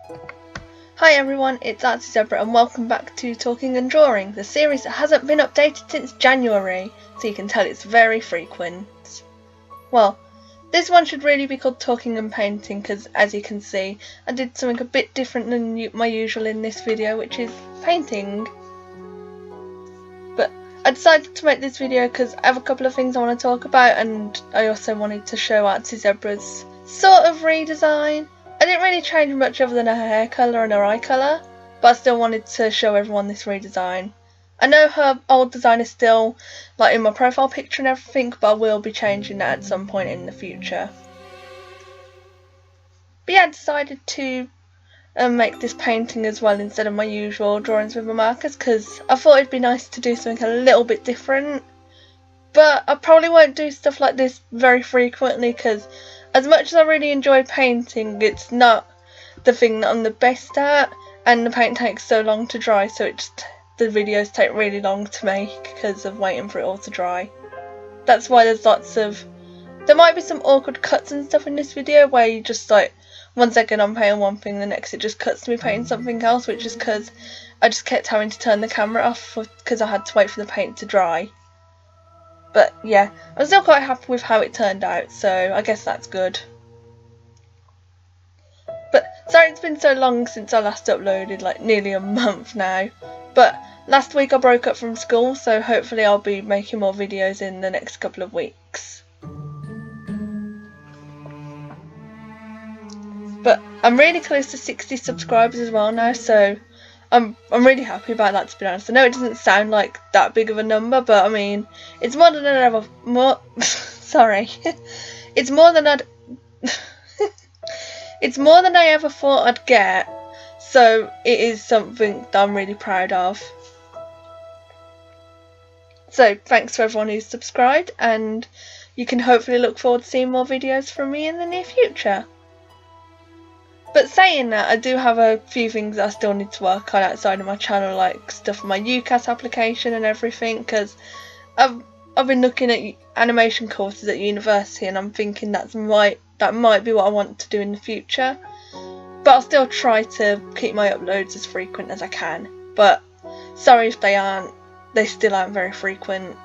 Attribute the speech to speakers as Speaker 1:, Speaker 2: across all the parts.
Speaker 1: Hi everyone, it's Artsy and welcome back to Talking and Drawing, the series that hasn't been updated since January, so you can tell it's very frequent. Well, this one should really be called Talking and Painting because, as you can see, I did something a bit different than my usual in this video, which is painting. But I decided to make this video because I have a couple of things I want to talk about, and I also wanted to show Artsy Zebra's sort of redesign. I didn't really change much other than her hair colour and her eye colour, but I still wanted to show everyone this redesign. I know her old design is still like in my profile picture and everything, but I will be changing that at some point in the future. But yeah, I decided to make this painting as well instead of my usual drawings with my markers because I thought it'd be nice to do something a little bit different. But I probably won't do stuff like this very frequently because as much as I really enjoy painting, it's not the thing that I'm the best at, and the paint takes so long to dry, so the videos take really long to make because of waiting for it all to dry. That's why there might be some awkward cuts and stuff in this video where you just like, 1 second I'm painting one thing, the next it just cuts to me painting something else, which is because I just kept having to turn the camera off because I had to wait for the paint to dry. But yeah, I'm still quite happy with how it turned out, so I guess that's good. But sorry it's been so long since I last uploaded, like nearly a month now. But last week I broke up from school, so hopefully I'll be making more videos in the next couple of weeks. But I'm really close to 60 subscribers as well now, so I'm really happy about that, to be honest. I know it doesn't sound like that big of a number, but I mean, it's more than I'd ever it's more than I ever thought I'd get. So it is something that I'm really proud of. So thanks to everyone who's subscribed, and you can hopefully look forward to seeing more videos from me in the near future. But saying that, I do have a few things that I still need to work on outside of my channel, like stuff for my UCAS application and everything, because I've been looking at animation courses at university, and I'm thinking that might be what I want to do in the future. But I'll still try to keep my uploads as frequent as I can. But sorry if they still aren't very frequent.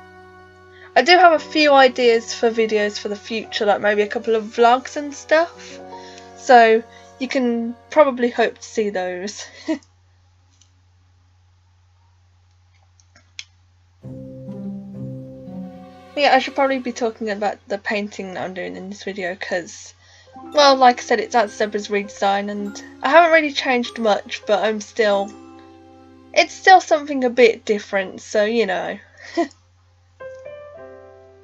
Speaker 1: I do have a few ideas for videos for the future, like maybe a couple of vlogs and stuff. So you can probably hope to see those. Yeah, I should probably be talking about the painting that I'm doing in this video because, well, like I said, it's Artsy Zebra's redesign and I haven't really changed much, but it's still something a bit different, so you know.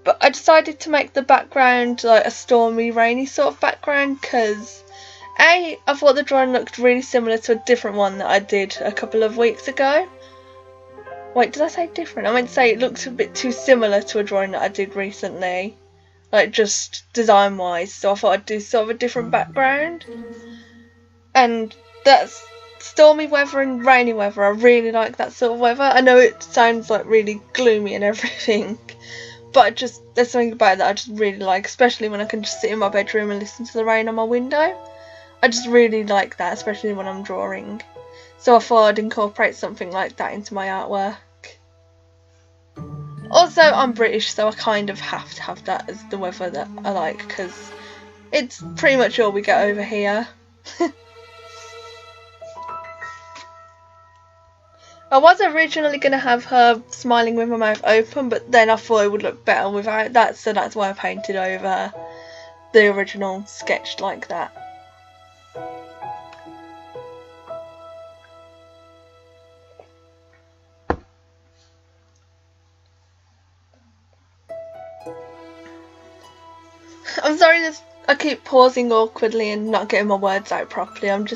Speaker 1: But I decided to make the background like a stormy, rainy sort of background because I thought the drawing looked really similar to a different one that I did a couple of weeks ago. Wait, did I say different? I meant to say it looks a bit too similar to a drawing that I did recently, like just design wise, so I thought I'd do sort of a different background. And that's stormy weather and rainy weather. I really like that sort of weather. I know it sounds like really gloomy and everything, but there's something about it that I just really like, especially when I can just sit in my bedroom and listen to the rain on my window. I just really like that, especially when I'm drawing. So I thought I'd incorporate something like that into my artwork. Also, I'm British, so I kind of have to have that as the weather that I like, because it's pretty much all we get over here. I was originally going to have her smiling with her mouth open, but then I thought it would look better without that, so that's why I painted over the original sketch like that. I'm sorry I keep pausing awkwardly and not getting my words out properly. I'm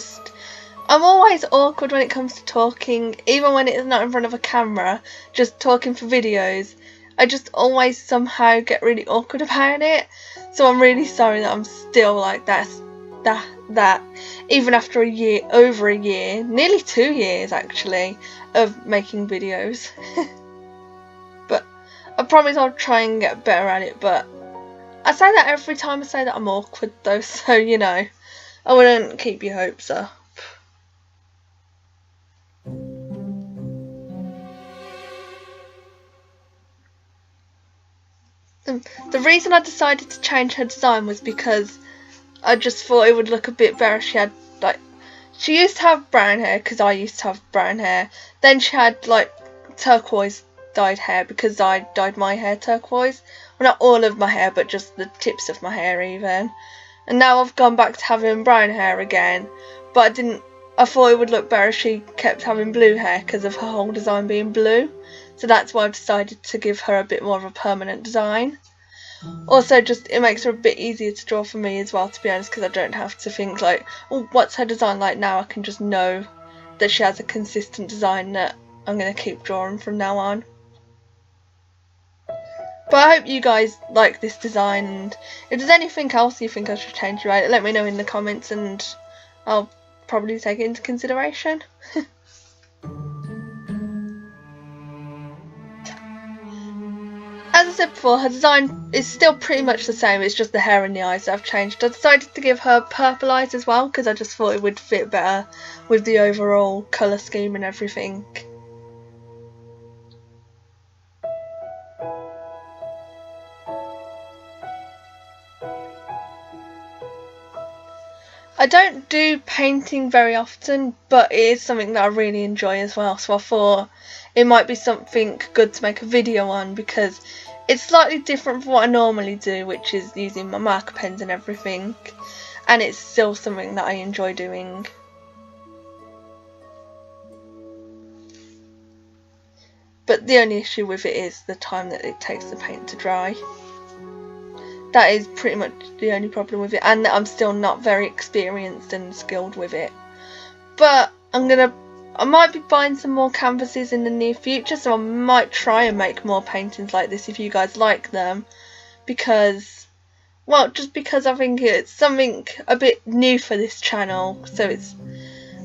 Speaker 1: always awkward when it comes to talking, even when it's not in front of a camera, just talking for videos. I just always somehow get really awkward about it. So I'm really sorry that I'm still like that even after over a year, nearly 2 years actually, of making videos. But I promise I'll try and get better at it, but I say that every time I say that I'm awkward though, so you know, I wouldn't keep your hopes up. the reason I decided to change her design was because I just thought it would look a bit better. She had like, she used to have brown hair because I used to have brown hair. Then she had like turquoise dyed hair because I dyed my hair turquoise. Well, not all of my hair, but just the tips of my hair even. And now I've gone back to having brown hair again, but I thought it would look better if she kept having blue hair because of her whole design being blue. So that's why I've decided to give her a bit more of a permanent design. Also, just it makes her a bit easier to draw for me as well, to be honest, because I don't have to think like, oh, what's her design like now? I can just know that she has a consistent design that I'm going to keep drawing from now on. But I hope you guys like this design, and if there's anything else you think I should change about it, let me know in the comments and I'll probably take it into consideration. As I said before, her design is still pretty much the same, it's just the hair and the eyes that have changed. I decided to give her purple eyes as well because I just thought it would fit better with the overall colour scheme and everything. I don't do painting very often, but it is something that I really enjoy as well, so I thought it might be something good to make a video on because it's slightly different from what I normally do, which is using my marker pens and everything, and it's still something that I enjoy doing. But the only issue with it is the time that it takes the paint to dry. That is pretty much the only problem with it, and that I'm still not very experienced and skilled with it. But I might be buying some more canvases in the near future, so I might try and make more paintings like this if you guys like them. Because, well, just because I think it's something a bit new for this channel, so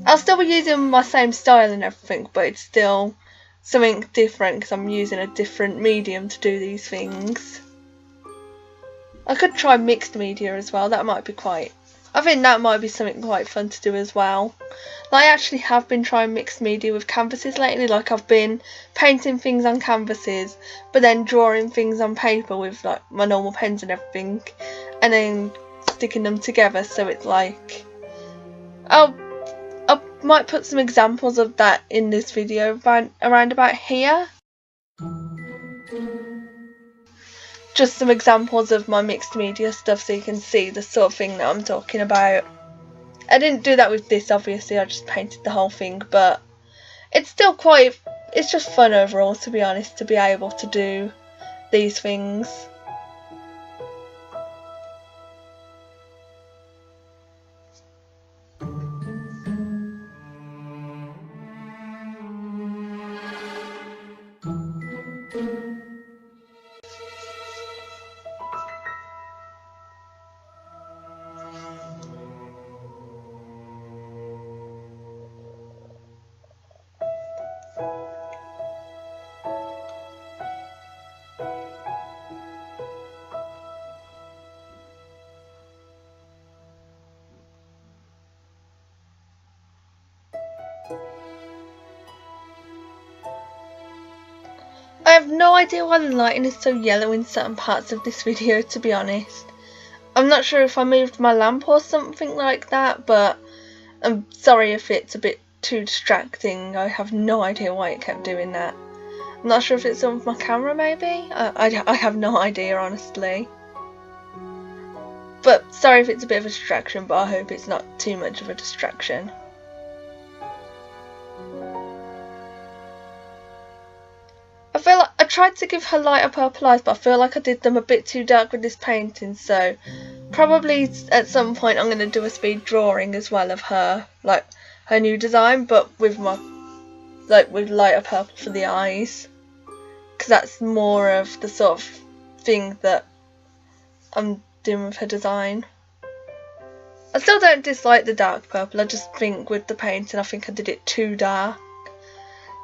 Speaker 1: I'll still be using my same style and everything, but it's still something different because I'm using a different medium to do these things. I could try mixed media as well, I think that might be something quite fun to do as well. I actually have been trying mixed media with canvases lately, like I've been painting things on canvases, but then drawing things on paper with like my normal pens and everything, and then sticking them together, so it's like, I might put some examples of that in this video around about here. Just some examples of my mixed media stuff so you can see the sort of thing that I'm talking about. I didn't do that with this, obviously, I just painted the whole thing, but it's still it's just fun overall, to be honest, to be able to do these things. I have no idea why the lighting is so yellow in certain parts of this video, to be honest. I'm not sure if I moved my lamp or something like that, but I'm sorry if it's a bit too distracting. I have no idea why it kept doing that. I'm not sure if it's on my camera maybe? I have no idea, honestly. But sorry if it's a bit of a distraction, but I hope it's not too much of a distraction. I feel like I tried to give her lighter purple eyes, but I feel like I did them a bit too dark with this painting, so probably at some point I'm going to do a speed drawing as well of her, like her new design, but with with lighter purple for the eyes, because that's more of the sort of thing that I'm doing with her design. I still don't dislike the dark purple, I just think with the painting I think I did it too dark.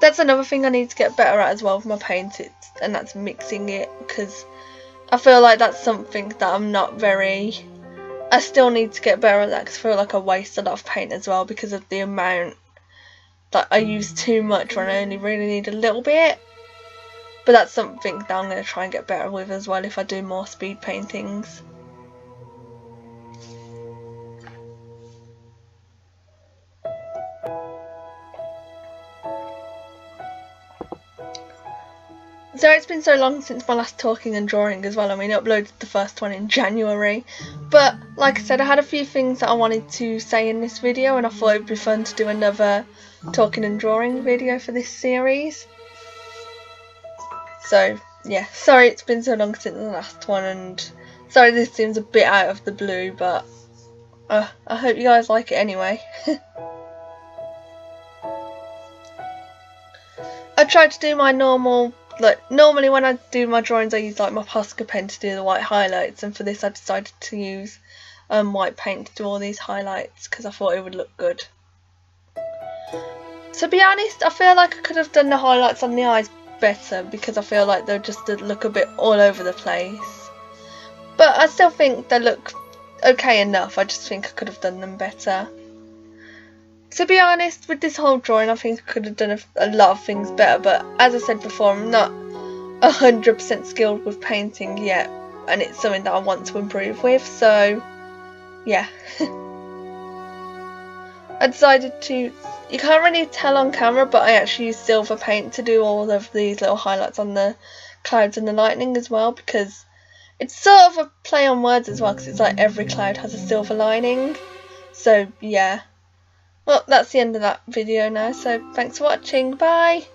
Speaker 1: That's another thing I need to get better at as well with my painting, and that's mixing it, because I feel like that's something that I'm not very... I still need to get better at that, because I feel like I waste a lot of paint as well because of the amount that I use too much when I only really need a little bit. But that's something that I'm going to try and get better with as well if I do more speed paintings. So it's been so long since my last talking and drawing as well. I mean, I uploaded the first one in January. But like I said, I had a few things that I wanted to say in this video, and I thought it would be fun to do another talking and drawing video for this series. So yeah, sorry it's been so long since the last one, and sorry this seems a bit out of the blue, but I hope you guys like it anyway. I tried to do my normal, like normally when I do my drawings I use like my Posca pen to do the white highlights, and for this I decided to use white paint to do all these highlights because I thought it would look good. To be honest, I feel like I could have done the highlights on the eyes better because I feel like they'll just look a bit all over the place. But I still think they look okay enough. I just think I could have done them better. To be honest, with this whole drawing, I think I could have done a lot of things better, but as I said before, I'm not 100% skilled with painting yet, and it's something that I want to improve with, so yeah. I decided to, you can't really tell on camera, but I actually used silver paint to do all of these little highlights on the clouds and the lightning as well, because it's sort of a play on words as well, because it's like every cloud has a silver lining, so yeah. Well, that's the end of that video now, so thanks for watching, bye!